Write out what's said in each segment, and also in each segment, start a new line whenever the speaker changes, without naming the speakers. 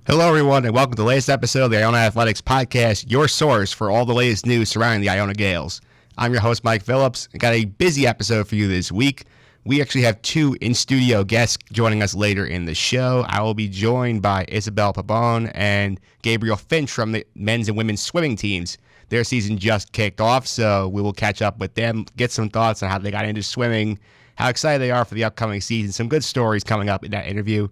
Hello, everyone, and welcome to the latest episode of the Iona Athletics Podcast, your source for all the latest news surrounding the Iona Gaels. I'm your host, Mike Phillips. I got a busy episode for you this week. We actually have two in-studio guests joining us later in the show. I will be joined by Isabel Pabon and Gabriel Finch from the men's and women's swimming teams. Their season just kicked off, so we will catch up with them, get some thoughts on how they got into swimming, how excited they are for the upcoming season, some good stories coming up in that interview.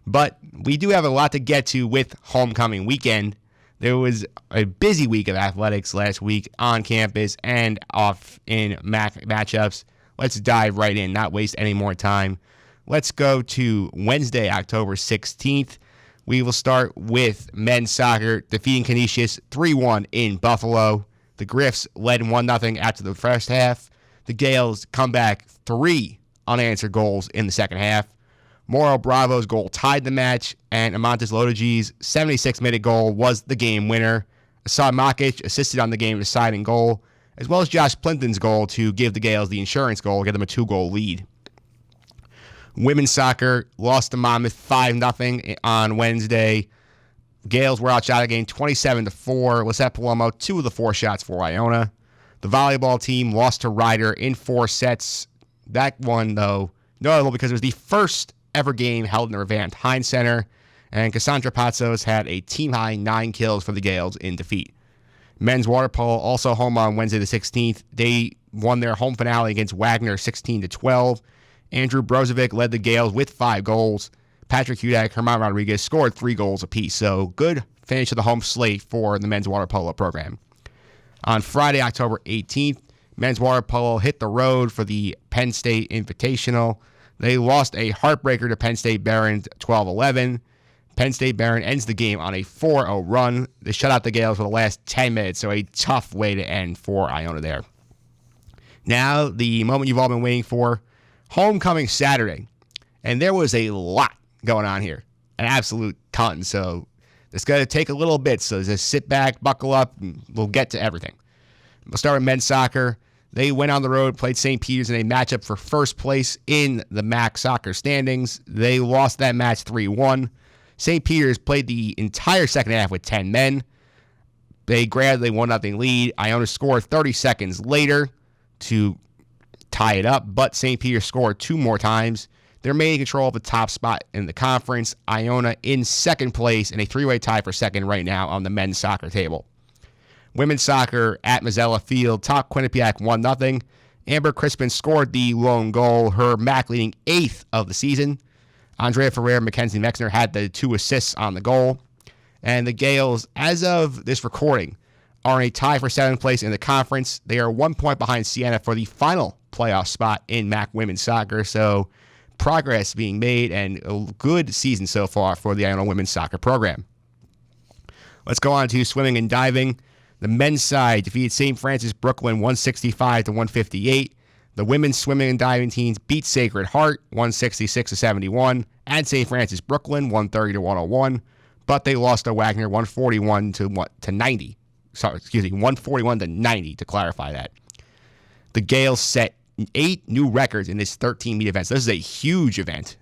But we do have a lot to get to with homecoming weekend. There was a busy week of athletics last week on campus and off in MAC matchups. Let's dive right in, not waste any more time. Let's go to Wednesday, October 16th. We will start with men's soccer defeating Canisius 3-1 in Buffalo. The Griffs led 1-0 after the first half. The Gaels come back 3 unanswered goals in the second half. Mauro Bravo's goal tied the match, and Amantis Lodagi's 76-minute goal was the game winner. Asad Makic assisted on the game-deciding goal, as well as Josh Plimpton's goal to give the Gaels the insurance goal, give them a 2-goal lead. Women's soccer lost to Monmouth 5-0 on Wednesday. Gaels were outshot again 27-4. Lisette Palomo, 2 of the 4 shots for Iona. The volleyball team lost to Ryder in 4 sets. That one, though, notable because it was the first ever game held in the revamped Heinz Center, and Cassandra Patzos had a team-high 9 kills for the Gaels in defeat. Men's water polo also home on Wednesday the 16th. They won their home finale against Wagner 16-12. Andrew Brozovic led the Gaels with 5 goals. Patrick Hudak, Herman Rodriguez scored 3 goals apiece, so good finish of the home slate for the men's water polo program. On Friday, October 18th, men's water polo hit the road for the Penn State Invitational. They lost a heartbreaker to Penn State Barron 12-11. Penn State Barron ends the game on a 4-0 run. They shut out the Gaels for the last 10 minutes, so a tough way to end for Iona there. Now, the moment you've all been waiting for, homecoming Saturday. And there was a lot going on here, an absolute ton. So it's going to take a little bit, so just sit back, buckle up, and we'll get to everything. We'll start with men's soccer. They went on the road, played St. Peter's in a matchup for first place in the MAC soccer standings. They lost that match 3-1. St. Peter's played the entire second half with 10 men. They grabbed a 1-0 lead. Iona scored 30 seconds later to tie it up, but St. Peter's scored 2 more times. They're maintaining control of the top spot in the conference. Iona in second place in a 3-way tie for second right now on the men's soccer table. Women's soccer at Mazzella Field, top Quinnipiac 1-0. Amber Crispin scored the lone goal, her MAC leading 8th of the season. Andrea Ferrer and Mackenzie Mexner had the 2 assists on the goal. And the Gaels, as of this recording, are in a tie for 7th place in the conference. They are 1 point behind Siena for the final playoff spot in MAC women's soccer. So progress being made and a good season so far for the Iona women's soccer program. Let's go on to swimming and diving. The men's side defeated St. Francis Brooklyn 165-158. The women's swimming and diving teams beat Sacred Heart 166-71 and St. Francis Brooklyn 130-101, but they lost to Wagner 141-90. 141-90 to clarify that. The Gaels set 8 new records in this 13-meet event. So this is a huge event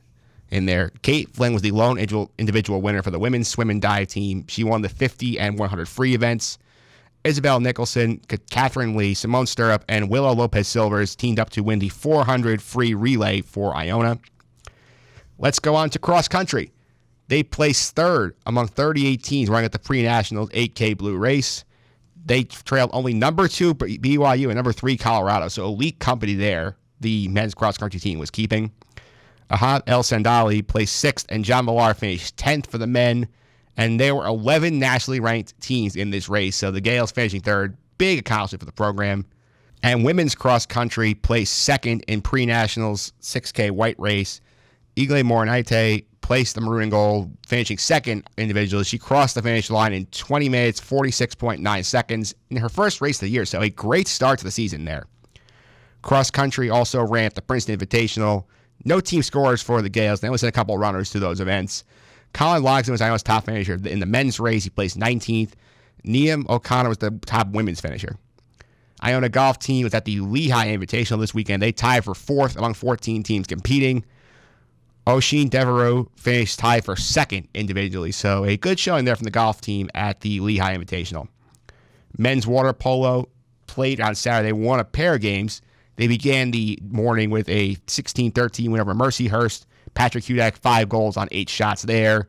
in there. Kate Flynn was the lone individual winner for the women's swim and dive team. She won the 50 and 100 free events. Isabel Nicholson, Catherine Lee, Simone Stirrup, and Willow Lopez Silvers teamed up to win the 400 free relay for Iona. Let's go on to cross country. They placed 3rd among 38 teams running at the pre-nationals 8K Blue Race. They trailed only number 2 BYU and number 3 Colorado, so elite company there the men's cross country team was keeping. Ahad El Sandali placed 6th, and John Millar finished 10th for the men. And there were 11 nationally ranked teams in this race, so the Gaels finishing 3rd, big accomplishment for the program. And women's cross country placed 2nd in pre-nationals 6K white race. Igle Morinaite placed the maroon and gold, finishing 2nd individually. She crossed the finish line in 20 minutes, 46.9 seconds in her first race of the year, so a great start to the season there. Cross country also ran at the Princeton Invitational. No team scorers for the Gaels. They only sent a couple of runners to those events. Colin Logsdon was Iona's top finisher. In the men's race, he placed 19th. Liam O'Connor was the top women's finisher. Iona golf team was at the Lehigh Invitational this weekend. They tied for 4th among 14 teams competing. Oisin Devereaux finished tied for second individually, so a good showing there from the golf team at the Lehigh Invitational. Men's water polo played on Saturday, won a pair of games. They began the morning with a 16-13 win over Mercyhurst. Patrick Hudak, 5 goals on 8 shots there.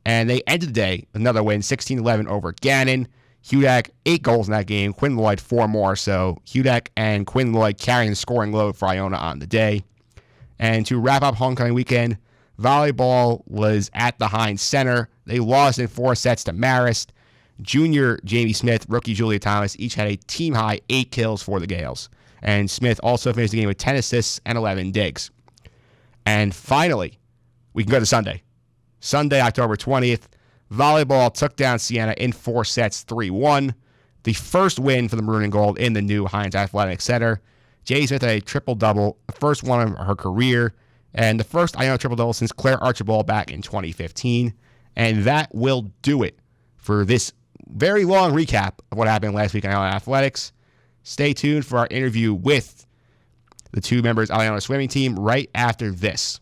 And they ended the day with another win, 16-11 over Gannon. Hudak, 8 goals in that game. Quinn Lloyd, 4 more. So Hudak and Quinn Lloyd carrying the scoring load for Iona on the day. And to wrap up homecoming weekend, volleyball was at the Heinz Center. They lost in 4 sets to Marist. Junior Jamie Smith, rookie Julia Thomas, each had a team-high 8 kills for the Gaels. And Smith also finished the game with 10 assists and 11 digs. And finally, we can go to Sunday. Sunday, October 20th, volleyball took down Siena in 4 sets, 3-1. The first win for the Maroon and Gold in the new Heinz Athletic Center. Jamie Smith had a triple-double, the first one of her career, and the first Iona triple-double since Claire Archibald back in 2015. And that will do it for this very long recap of what happened last week in Iona Athletics. Stay tuned for our interview with the 2 members of the Iona swimming team right after this.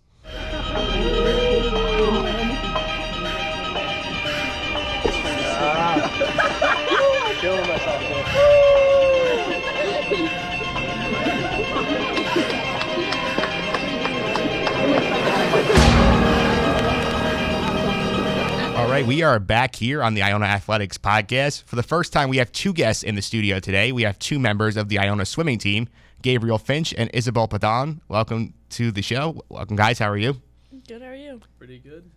Killing myself there.
All right, we are back here on the Iona Athletics podcast. For the first time, we have 2 guests in the studio today. We have 2 members of the Iona swimming team, Gabriel Finch and Isabel Padon. Welcome to the show. Welcome, guys. How are you?
Good, how are you?
Pretty good.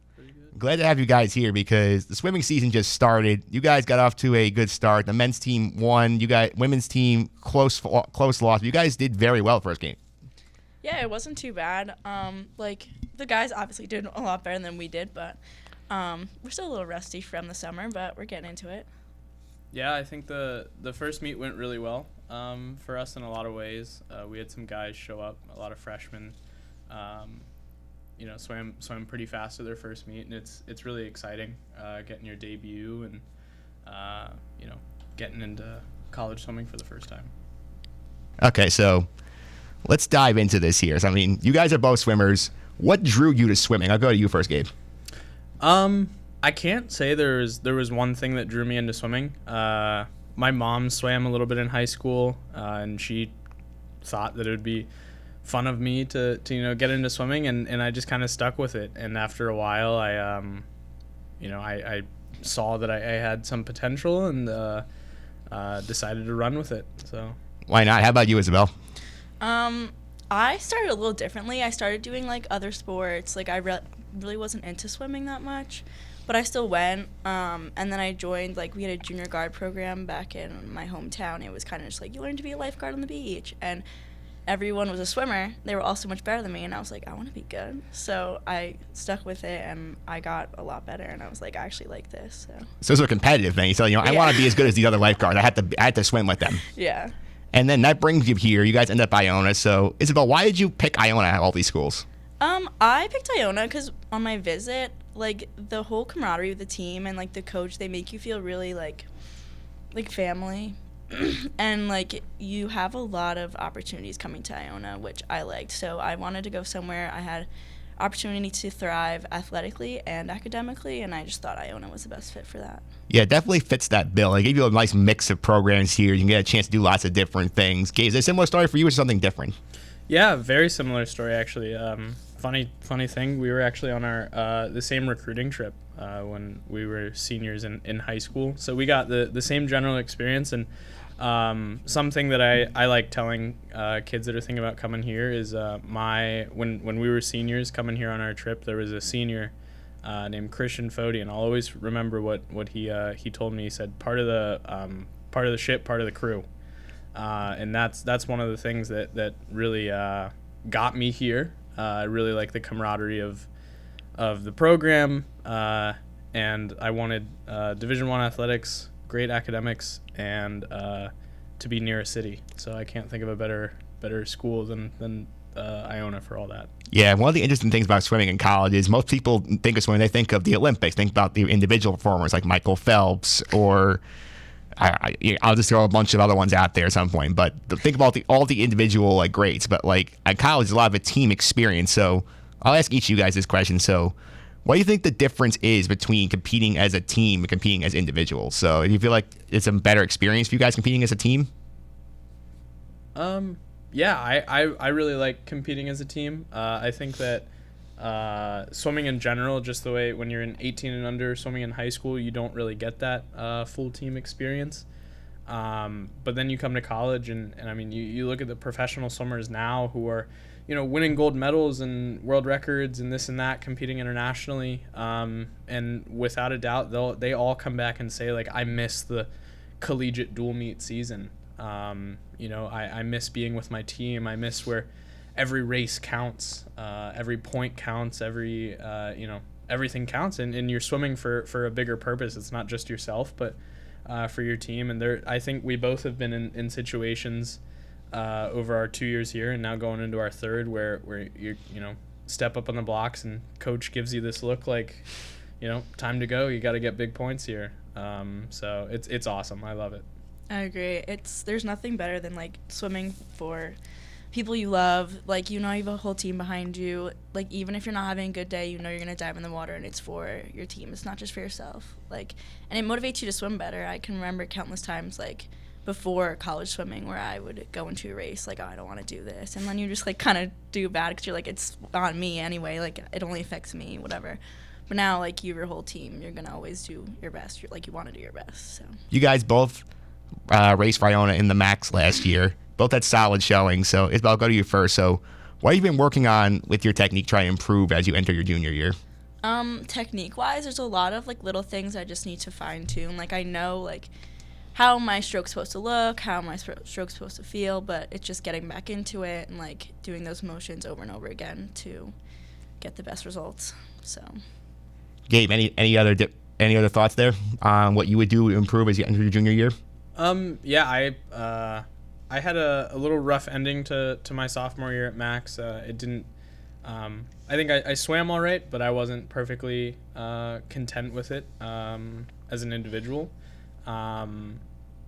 Glad to have you guys here because the swimming season just started. You guys got off to a good start. The men's team won. You guys, women's team, close loss. You guys did very well first game.
Yeah, it wasn't too bad. The guys obviously did a lot better than we did, but we're still a little rusty from the summer, but we're getting into it.
Yeah, I think the first meet went really well for us in a lot of ways. We had some guys show up, a lot of freshmen. Swam pretty fast at their first meet, and it's really exciting getting your debut and getting into college swimming for the first time.
Okay, so let's dive into this here. So, I mean, you guys are both swimmers. What drew you to swimming? I'll go to you first, Gabe.
I can't say there was one thing that drew me into swimming. My mom swam a little bit in high school, and she thought that it would be fun of me to get into swimming, and I just kind of stuck with it. And after a while, I saw that I had some potential and decided to run with it. So
why not? How about you, Isabel?
I started a little differently. I started doing other sports. I really wasn't into swimming that much, but I still went. And then I joined we had a junior guard program back in my hometown. It was kind of just you learn to be a lifeguard on the beach, and everyone was a swimmer. They were all so much better than me, and I was I want to be good. So I stuck with it, and I got a lot better, and I was I actually like this.
So it's a competitive thing. So, I want to be as good as these other lifeguards. I had to swim with them.
Yeah.
And then that brings you here. You guys end up Iona. So, Isabel, why did you pick Iona out of all these schools?
I picked Iona because on my visit, the whole camaraderie with the team and the coach, they make you feel really like family. And you have a lot of opportunities coming to Iona, which I liked. So I wanted to go somewhere I had opportunity to thrive athletically and academically, and I just thought Iona was the best fit for that.
Yeah, it definitely fits that bill. They gave you a nice mix of programs here. You can get a chance to do lots of different things. Gabe, is it a similar story for you or something different?
Yeah, very similar story actually. Funny thing, we were actually on our the same recruiting trip when we were seniors in high school. So we got the same general experience, and something that I like telling kids that are thinking about coming here is when we were seniors coming here on our trip, there was a senior named Christian Fody, and I'll always remember what he told me. He said part of the ship, part of the crew, and that's one of the things that really got me here. I really like the camaraderie of the program, and I wanted Division I athletics, great academics, and to be near a city. So I can't think of a better school than Iona for all that.
Yeah, one of the interesting things about swimming in college is most people think of swimming, they think of the Olympics, think about the individual performers like Michael Phelps, or I'll just throw a bunch of other ones out there at some point. But think about all the individual greats. But at college, a lot of a team experience. So I'll ask each of you guys this question. So, what do you think the difference is between competing as a team and competing as individuals? So, do you feel like it's a better experience for you guys competing as a team?
Yeah, I really like competing as a team. I think that swimming in general, just the way when you're in 18 and under, swimming in high school, you don't really get that full team experience. But then you come to college, and I mean, you look at the professional swimmers now who are, winning gold medals and world records and this and that, competing internationally. And without a doubt, they all come back and say, like, I miss the collegiate dual meet season. I miss being with my team. I miss where every race counts, every point counts, everything counts, and you're swimming for a bigger purpose. It's not just yourself, but for your team. And I think we both have been in situations over our 2 years here, and now going into our third, where you step up on the blocks and coach gives you this look like, time to go. You got to get big points here. So it's awesome. I love it.
I agree. There's nothing better than like swimming for people you love. Like, you have a whole team behind you. Like, even if you're not having a good day, you're gonna dive in the water, and it's for your team. It's not just for yourself. Like, and it motivates you to swim better. I can remember countless times, like, before college swimming, where I would go into a race like, oh, I don't want to do this, and then you just like kind of do bad because you're like, it's on me anyway. Like, it only affects me, whatever. But now, like, you have your whole team. You're gonna always do your best. You're like, you want to do your best. So
You guys both raced for Iona in the Max last year. Both had solid showing. So, Isabel, I'll go to you first. So, what have you been working on with your technique trying to improve as you enter your junior year?
Technique-wise, there's a lot of, like, little things I just need to fine-tune. Like, I know, like, how my stroke's supposed to look, how my stroke's supposed to feel, but it's just getting back into it and, like, doing those motions over and over again to get the best results. So,
Gabe, any other thoughts there on what you would do to improve as you enter your junior year?
Yeah, I had a little rough ending to my sophomore year at Max. It didn't. I think I swam all right, but I wasn't perfectly content with it as an individual.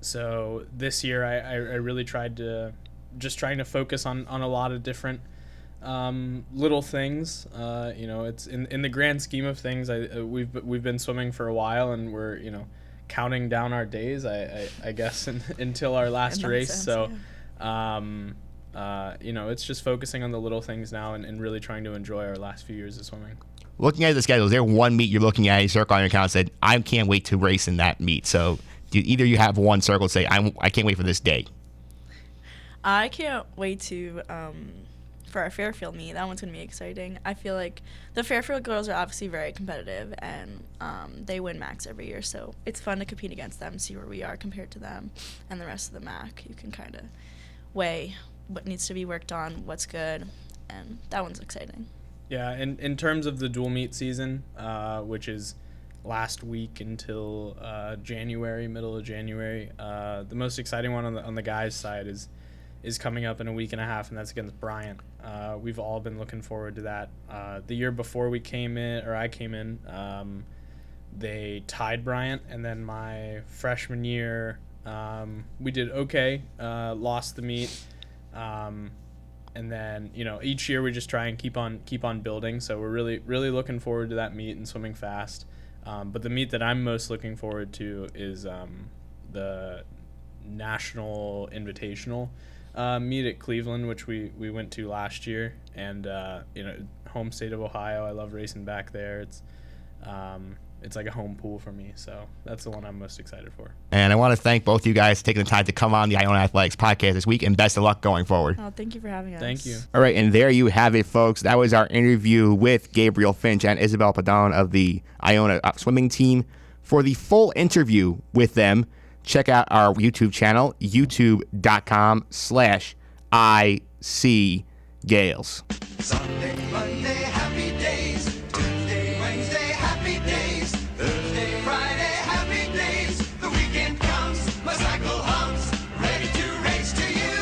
So this year I really tried to trying to focus on a lot of different little things. It's in the grand scheme of things. We've been swimming for a while, and we're counting down our days, I guess, until our last race.
Sense,
so,
yeah.
It's just focusing on the little things now and really trying to enjoy our last few years of swimming.
Looking at the schedule, is there one meet you're looking at, you circle on your calendar, said, I can't wait to race in that meet? So either you have one circle, say, I can't wait for this day.
I can't wait to for our Fairfield meet. That one's going to be exciting. I feel like the Fairfield girls are obviously very competitive, and they win Max every year, so it's fun to compete against them, see where we are compared to them and the rest of the MAC. You can kind of weigh what needs to be worked on, what's good, and that one's exciting.
Yeah, in terms of the dual meet season, which is last week until January, middle of January, the most exciting one on the guys' side is coming up in a week and a half, and that's against Bryant. We've all been looking forward to that. The year before I came in, they tied Bryant, and then my freshman year, we did okay, lost the meet, and then each year we just try and keep on building. So we're really looking forward to that meet and swimming fast. But the meet that I'm most looking forward to is the National Invitational meet at Cleveland, which we went to last year, and home state of Ohio. I love racing back there. It's like a home pool for me, so that's the one I'm most excited for.
And I want to thank both you guys for taking the time to come on the Iona Athletics podcast this week, and best of luck going forward.
Oh, thank you for having us.
Thank you.
All right, and there you have it, folks. That was our interview with Gabriel Finch and Isabel Padon of the Iona swimming team. For the full interview with them, check out our YouTube channel, youtube.com/IC
Sunday, Monday, happy days. Tuesday, Wednesday, happy days. Thursday, Friday, happy days. The weekend comes, my cycle hums, ready to race to you.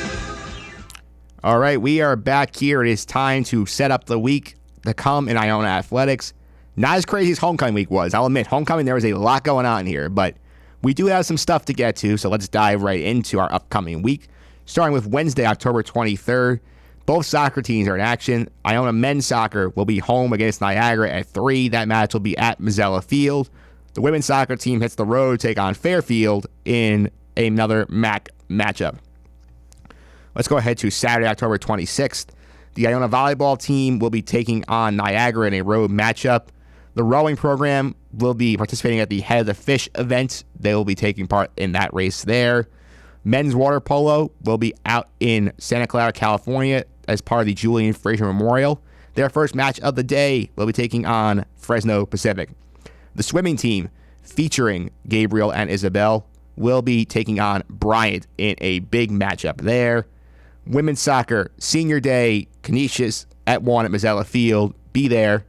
All right, we are back here. It is time to set up the week to come in Iona Athletics. Not as crazy as homecoming week was. I'll admit, homecoming, there was a lot going on here, but we do have some stuff to get to, so let's dive right into our upcoming week. Starting with Wednesday, October 23rd, Both soccer teams are in action. Iona men's soccer will be home against Niagara at 3. That match will be at Mazzella Field. The women's soccer team hits the road to take on Fairfield in another MAC matchup. Let's go ahead to Saturday, October 26th. The Iona volleyball team will be taking on Niagara in a road matchup. The rowing program will be participating at the Head of the Fish event. They will be taking part in that race there. Men's water polo will be out in Santa Clara, California as part of the Julian Fraser Memorial. Their first match of the day will be taking on Fresno Pacific. The swimming team, featuring Gabriel and Isabel, will be taking on Bryant in a big matchup there. Women's soccer, senior day, Canisius at 1 at Mazzella Field. Be there.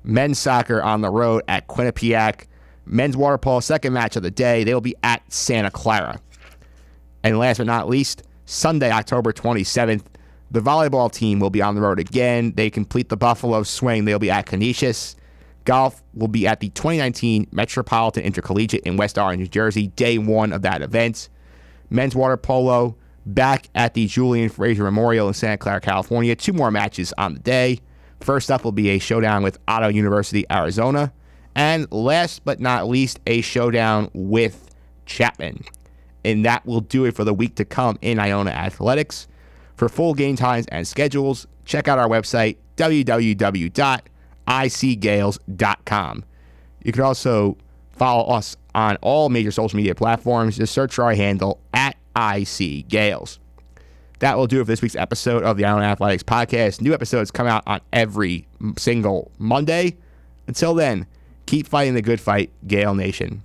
Men's soccer on the road at Quinnipiac. Men's water polo, second match of the day. They will be at Santa Clara. And last but not least, Sunday, October 27th, the volleyball team will be on the road again. They complete the Buffalo swing. They'll be at Canisius. Golf will be at the 2019 Metropolitan Intercollegiate in West Orange, New Jersey, day 1 of that event. Men's water polo back at the Julian Fraser Memorial in Santa Clara, California. 2 more matches on the day. First up will be a showdown with Otto University, Arizona. And last but not least, a showdown with Chapman. And that will do it for the week to come in Iona Athletics. For full game times and schedules, check out our website, www.icgaels.com. You can also follow us on all major social media platforms. Just search for our handle at @ICGales. That will do it for this week's episode of the Iona Athletics Podcast. New episodes come out on every single Monday. Until then, keep fighting the good fight, Gael Nation.